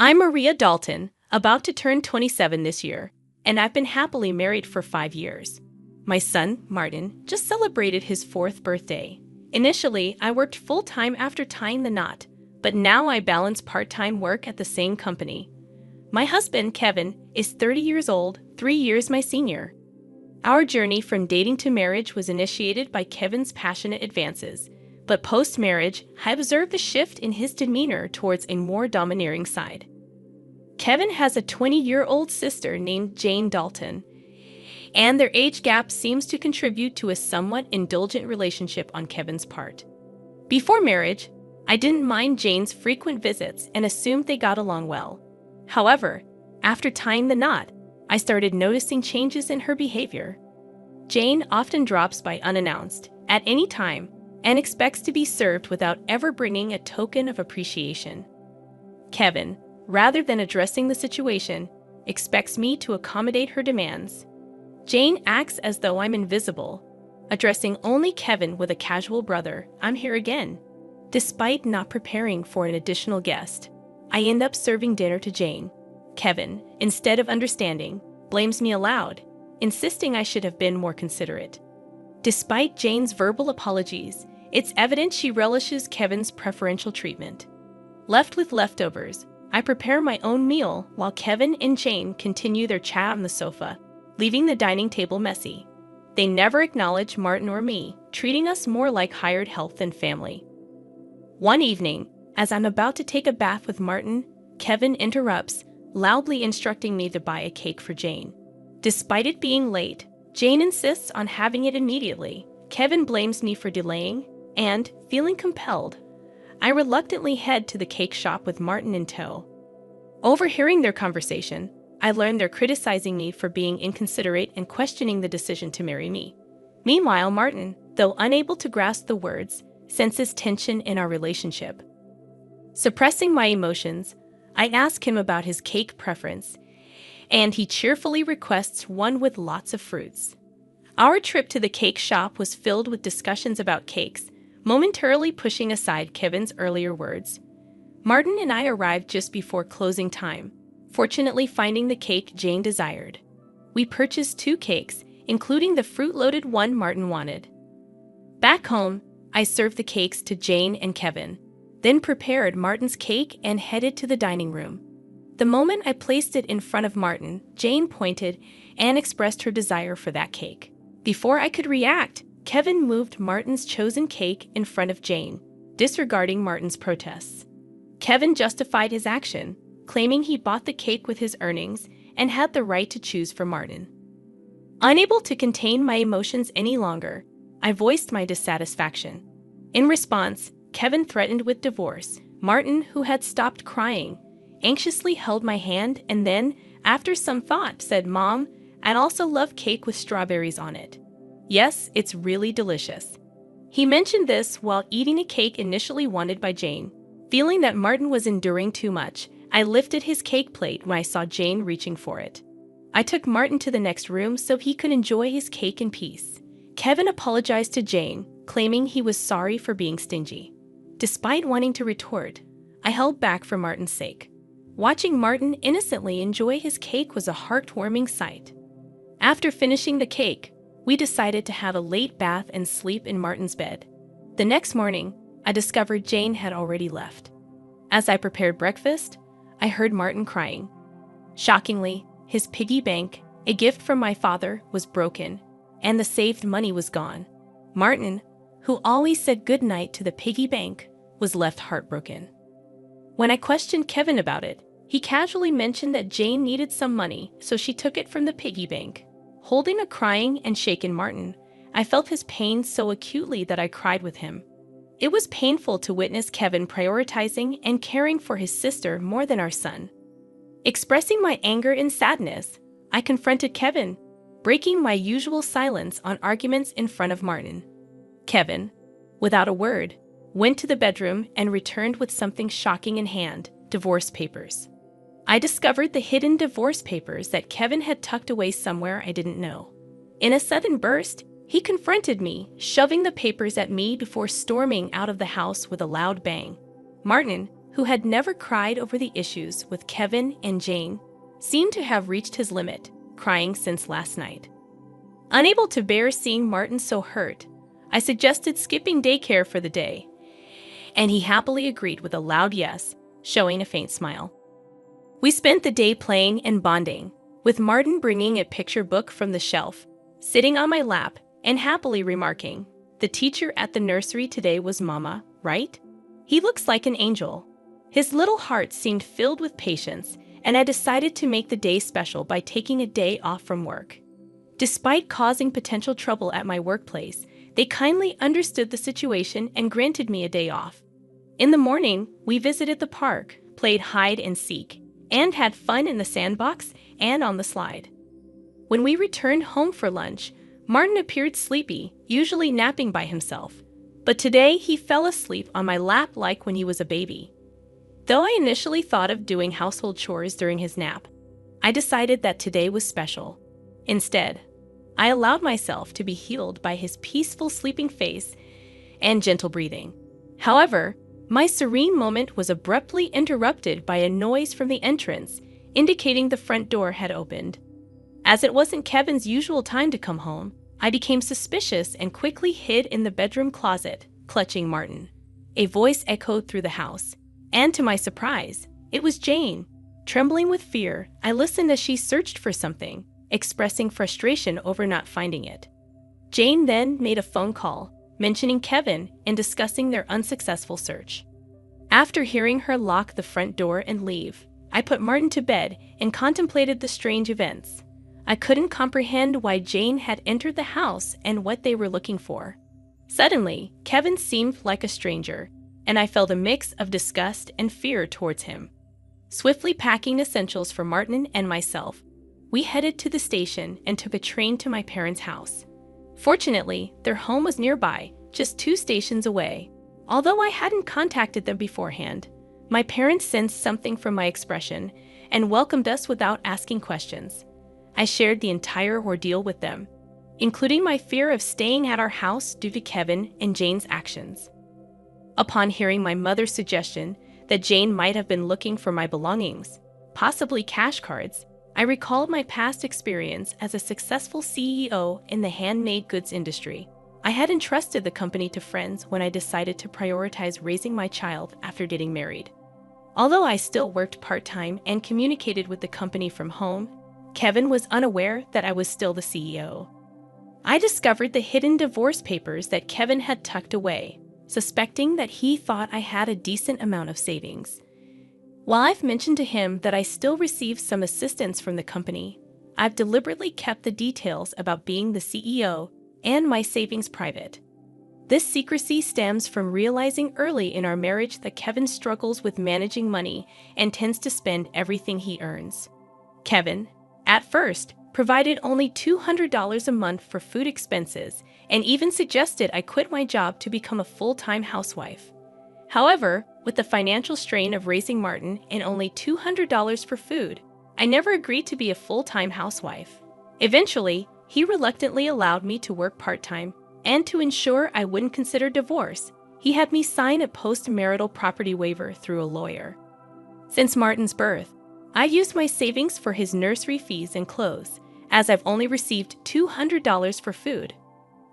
I'm Maria Dalton, about to turn 27 this year, and I've been happily married for 5 years. My son, Martin, just celebrated his 4th birthday. Initially, I worked full-time after tying the knot, but now I balance part-time work at the same company. My husband, Kevin, is 30 years old, 3 years my senior. Our journey from dating to marriage was initiated by Kevin's passionate advances, but post-marriage, I observed a shift in his demeanor towards a more domineering side. Kevin has a 20-year-old sister named Jane Dalton, and their age gap seems to contribute to a somewhat indulgent relationship on Kevin's part. Before marriage, I didn't mind Jane's frequent visits and assumed they got along well. However, after tying the knot, I started noticing changes in her behavior. Jane often drops by unannounced, at any time, and expects to be served without ever bringing a token of appreciation. Kevin, rather than addressing the situation, expects me to accommodate her demands. Jane acts as though I'm invisible, addressing only Kevin with a casual "brother, I'm here again." Despite not preparing for an additional guest, I end up serving dinner to Jane. Kevin, instead of understanding, blames me aloud, insisting I should have been more considerate. Despite Jane's verbal apologies, it's evident she relishes Kevin's preferential treatment. Left with leftovers, I prepare my own meal while Kevin and Jane continue their chat on the sofa, leaving the dining table messy. They never acknowledge Martin or me, treating us more like hired help than family. One evening, as I'm about to take a bath with Martin, Kevin interrupts, loudly instructing me to buy a cake for Jane. Despite it being late, Jane insists on having it immediately. Kevin blames me for delaying, and, feeling compelled, I reluctantly head to the cake shop with Martin in tow. Overhearing their conversation, I learn they're criticizing me for being inconsiderate and questioning the decision to marry me. Meanwhile, Martin, though unable to grasp the words, senses tension in our relationship. Suppressing my emotions, I ask him about his cake preference, and he cheerfully requests one with lots of fruits. Our trip to the cake shop was filled with discussions about cakes, momentarily pushing aside Kevin's earlier words. Martin and I arrived just before closing time, fortunately finding the cake Jane desired. We purchased 2 cakes, including the fruit-loaded one Martin wanted. Back home, I served the cakes to Jane and Kevin, then prepared Martin's cake and headed to the dining room. The moment I placed it in front of Martin, Jane pointed and expressed her desire for that cake. Before I could react, Kevin moved Martin's chosen cake in front of Jane, disregarding Martin's protests. Kevin justified his action, claiming he bought the cake with his earnings and had the right to choose for Martin. Unable to contain my emotions any longer, I voiced my dissatisfaction. In response, Kevin threatened with divorce. Martin, who had stopped crying, anxiously held my hand and then, after some thought, said, "Mom, I'd also love cake with strawberries on it. Yes, it's really delicious." He mentioned this while eating a cake initially wanted by Jane. Feeling that Martin was enduring too much, I lifted his cake plate when I saw Jane reaching for it. I took Martin to the next room so he could enjoy his cake in peace. Kevin apologized to Jane, claiming he was sorry for being stingy. Despite wanting to retort, I held back for Martin's sake. Watching Martin innocently enjoy his cake was a heartwarming sight. After finishing the cake, we decided to have a late bath and sleep in Martin's bed. The next morning, I discovered Jane had already left. As I prepared breakfast, I heard Martin crying. Shockingly, his piggy bank, a gift from my father, was broken, and the saved money was gone. Martin, who always said goodnight to the piggy bank, was left heartbroken. When I questioned Kevin about it, he casually mentioned that Jane needed some money, so she took it from the piggy bank. Holding a crying and shaken Martin, I felt his pain so acutely that I cried with him. It was painful to witness Kevin prioritizing and caring for his sister more than our son. Expressing my anger and sadness, I confronted Kevin, breaking my usual silence on arguments in front of Martin. Kevin, without a word, went to the bedroom and returned with something shocking in hand: divorce papers. I discovered the hidden divorce papers that Kevin had tucked away somewhere I didn't know. In a sudden burst, he confronted me, shoving the papers at me before storming out of the house with a loud bang. Martin, who who had never cried over the issues with Kevin and Jane, seemed to have reached his limit, crying since last night. Unable to bear seeing Martin so hurt, I suggested skipping daycare for the day, and he happily agreed with a loud yes, showing a faint smile. We spent the day playing and bonding, with Martin bringing a picture book from the shelf, sitting on my lap, and happily remarking, "The teacher at the nursery today was Mama, right? He looks like an angel." His little heart seemed filled with patience, and I decided to make the day special by taking a day off from work. Despite causing potential trouble at my workplace, they kindly understood the situation and granted me a day off. In the morning, we visited the park, played hide and seek, and had fun in the sandbox and on the slide. When we returned home for lunch, Martin appeared sleepy, usually napping by himself. But today he fell asleep on my lap like when he was a baby. Though I initially thought of doing household chores during his nap, I decided that today was special. Instead, I allowed myself to be healed by his peaceful sleeping face and gentle breathing. However, my serene moment was abruptly interrupted by a noise from the entrance, indicating the front door had opened. As it wasn't Kevin's usual time to come home, I became suspicious and quickly hid in the bedroom closet, clutching Martin. A voice echoed through the house, and to my surprise, it was Jane. Trembling with fear, I listened as she searched for something, expressing frustration over not finding it. Jane then made a phone call, mentioning Kevin and discussing their unsuccessful search. After hearing her lock the front door and leave, I put Martin to bed and contemplated the strange events. I couldn't comprehend why Jane had entered the house and what they were looking for. Suddenly, Kevin seemed like a stranger, and I felt a mix of disgust and fear towards him. Swiftly packing essentials for Martin and myself, we headed to the station and took a train to my parents' house. Fortunately, their home was nearby, just 2 stations away. Although I hadn't contacted them beforehand, my parents sensed something from my expression and welcomed us without asking questions. I shared the entire ordeal with them, including my fear of staying at our house due to Kevin and Jane's actions. Upon hearing my mother's suggestion that Jane might have been looking for my belongings, possibly cash cards, I recalled my past experience as a successful CEO in the handmade goods industry. I had entrusted the company to friends when I decided to prioritize raising my child after getting married. Although I still worked part-time and communicated with the company from home, Kevin was unaware that I was still the CEO. I discovered the hidden divorce papers that Kevin had tucked away, suspecting that he thought I had a decent amount of savings. While I've mentioned to him that I still received some assistance from the company, I've deliberately kept the details about being the CEO and my savings private. This secrecy stems from realizing early in our marriage that Kevin struggles with managing money and tends to spend everything he earns. Kevin, at first, provided only $200 a month for food expenses and even suggested I quit my job to become a full-time housewife. However, with the financial strain of raising Martin and only $200 for food, I never agreed to be a full-time housewife. Eventually, he reluctantly allowed me to work part-time, and to ensure I wouldn't consider divorce, he had me sign a post-marital property waiver through a lawyer. Since Martin's birth, I've used my savings for his nursery fees and clothes, as I've only received $200 for food.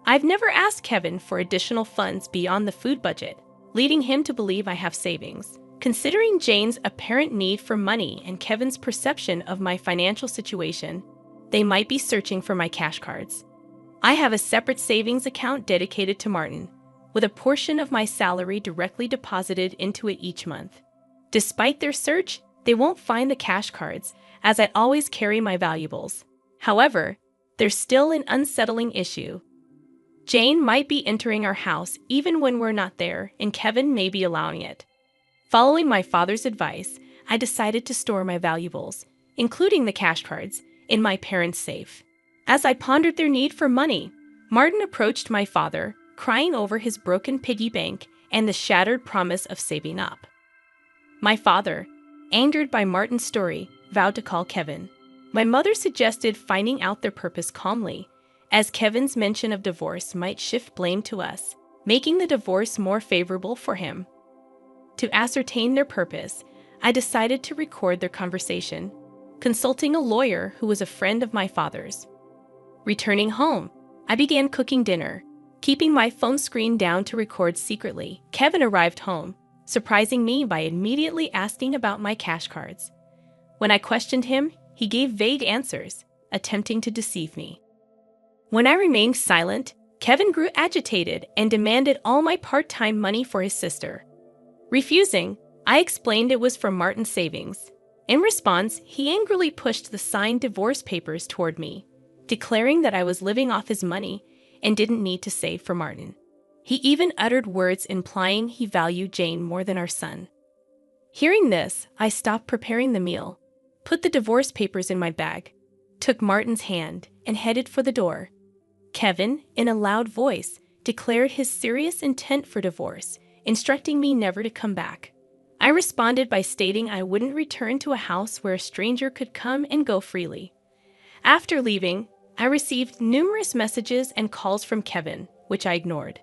I've never asked Kevin for additional funds beyond the food budget, leading him to believe I have savings. Considering Jane's apparent need for money and Kevin's perception of my financial situation, they might be searching for my cash cards. I have a separate savings account dedicated to Martin, with a portion of my salary directly deposited into it each month. Despite their search, they won't find the cash cards, as I always carry my valuables. However, there's still an unsettling issue. Jane might be entering our house even when we're not there, and Kevin may be allowing it. Following my father's advice, I decided to store my valuables, including the cash cards, in my parents' safe. As I pondered their need for money, Martin approached my father, crying over his broken piggy bank and the shattered promise of saving up. My father, angered by Martin's story, vowed to call Kevin. My mother suggested finding out their purpose calmly, as Kevin's mention of divorce might shift blame to us, making the divorce more favorable for him. To ascertain their purpose, I decided to record their conversation, consulting a lawyer who was a friend of my father's. Returning home, I began cooking dinner, keeping my phone screen down to record secretly. Kevin arrived home, surprising me by immediately asking about my cash cards. When I questioned him, he gave vague answers, attempting to deceive me. When I remained silent, Kevin grew agitated and demanded all my part-time money for his sister. Refusing, I explained it was from Martin's savings. In response, he angrily pushed the signed divorce papers toward me, declaring that I was living off his money and didn't need to save for Martin. He even uttered words implying he valued Jane more than our son. Hearing this, I stopped preparing the meal, put the divorce papers in my bag, took Martin's hand, and headed for the door. Kevin, in a loud voice, declared his serious intent for divorce, instructing me never to come back. I responded by stating I wouldn't return to a house where a stranger could come and go freely. After leaving, I received numerous messages and calls from Kevin, which I ignored.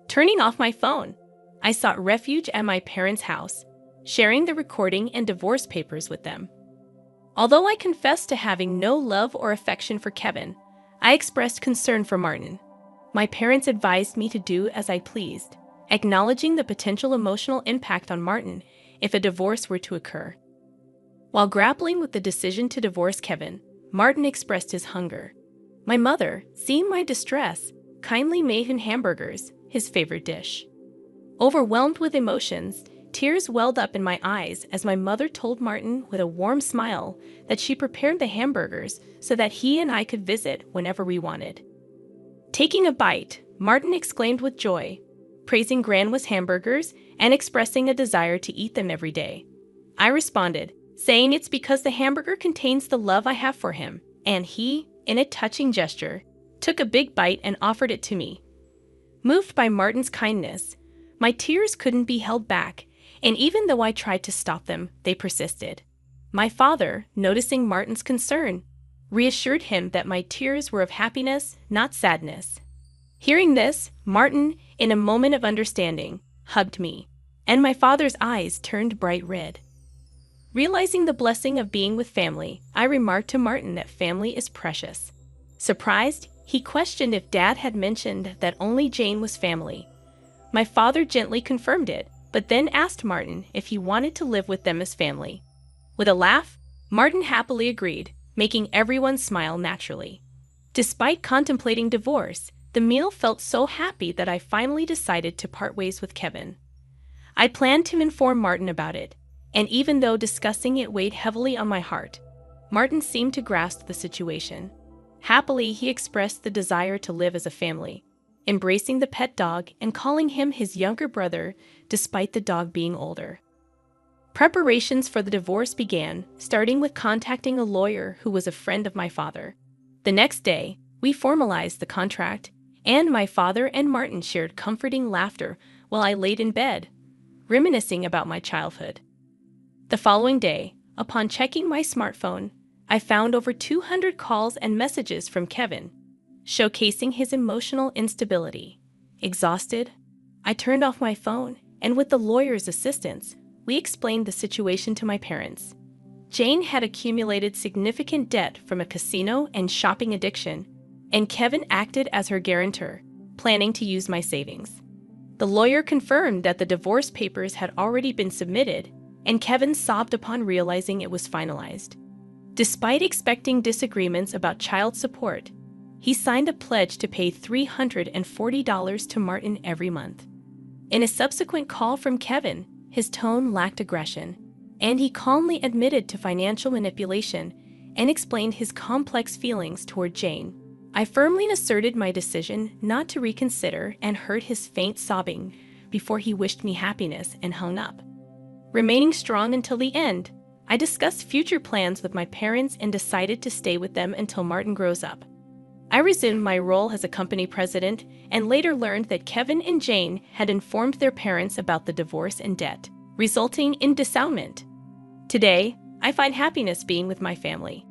Turning off my phone, I sought refuge at my parents' house, sharing the recording and divorce papers with them. Although I confessed to having no love or affection for Kevin, I expressed concern for Martin. My parents advised me to do as I pleased, acknowledging the potential emotional impact on Martin if a divorce were to occur. While grappling with the decision to divorce Kevin, Martin expressed his hunger. My mother, seeing my distress, kindly made him hamburgers, his favorite dish. Overwhelmed with emotions, tears welled up in my eyes as my mother told Martin with a warm smile that she prepared the hamburgers so that he and I could visit whenever we wanted. Taking a bite, Martin exclaimed with joy, praising Grandma's hamburgers and expressing a desire to eat them every day. I responded, saying it's because the hamburger contains the love I have for him, and he, in a touching gesture, took a big bite and offered it to me. Moved by Martin's kindness, my tears couldn't be held back, and even though I tried to stop them, they persisted. My father, noticing Martin's concern, reassured him that my tears were of happiness, not sadness. Hearing this, Martin, in a moment of understanding, hugged me, and my father's eyes turned bright red. Realizing the blessing of being with family, I remarked to Martin that family is precious. Surprised, he questioned if Dad had mentioned that only Jane was family. My father gently confirmed it, but then asked Martin if he wanted to live with them as family. With a laugh, Martin happily agreed, making everyone smile naturally. Despite contemplating divorce, the meal felt so happy that I finally decided to part ways with Kevin. I planned to inform Martin about it, and even though discussing it weighed heavily on my heart, Martin seemed to grasp the situation. Happily, he expressed the desire to live as a family, embracing the pet dog and calling him his younger brother despite the dog being older. Preparations for the divorce began, starting with contacting a lawyer who was a friend of my father. The next day, we formalized the contract, and my father and Martin shared comforting laughter while I laid in bed, reminiscing about my childhood. The following day, upon checking my smartphone, I found over 200 calls and messages from Kevin, showcasing his emotional instability. Exhausted, I turned off my phone, and with the lawyer's assistance, we explained the situation to my parents. Jane had accumulated significant debt from a casino and shopping addiction, and Kevin acted as her guarantor, planning to use my savings. The lawyer confirmed that the divorce papers had already been submitted, and Kevin sobbed upon realizing it was finalized. Despite expecting disagreements about child support, he signed a pledge to pay $340 to Martin every month. In a subsequent call from Kevin, his tone lacked aggression, and he calmly admitted to financial manipulation and explained his complex feelings toward Jane. I firmly asserted my decision not to reconsider and heard his faint sobbing before he wished me happiness and hung up. Remaining strong until the end, I discussed future plans with my parents and decided to stay with them until Martin grows up. I resumed my role as a company president and later learned that Kevin and Jane had informed their parents about the divorce and debt, resulting in disownement. Today, I find happiness being with my family.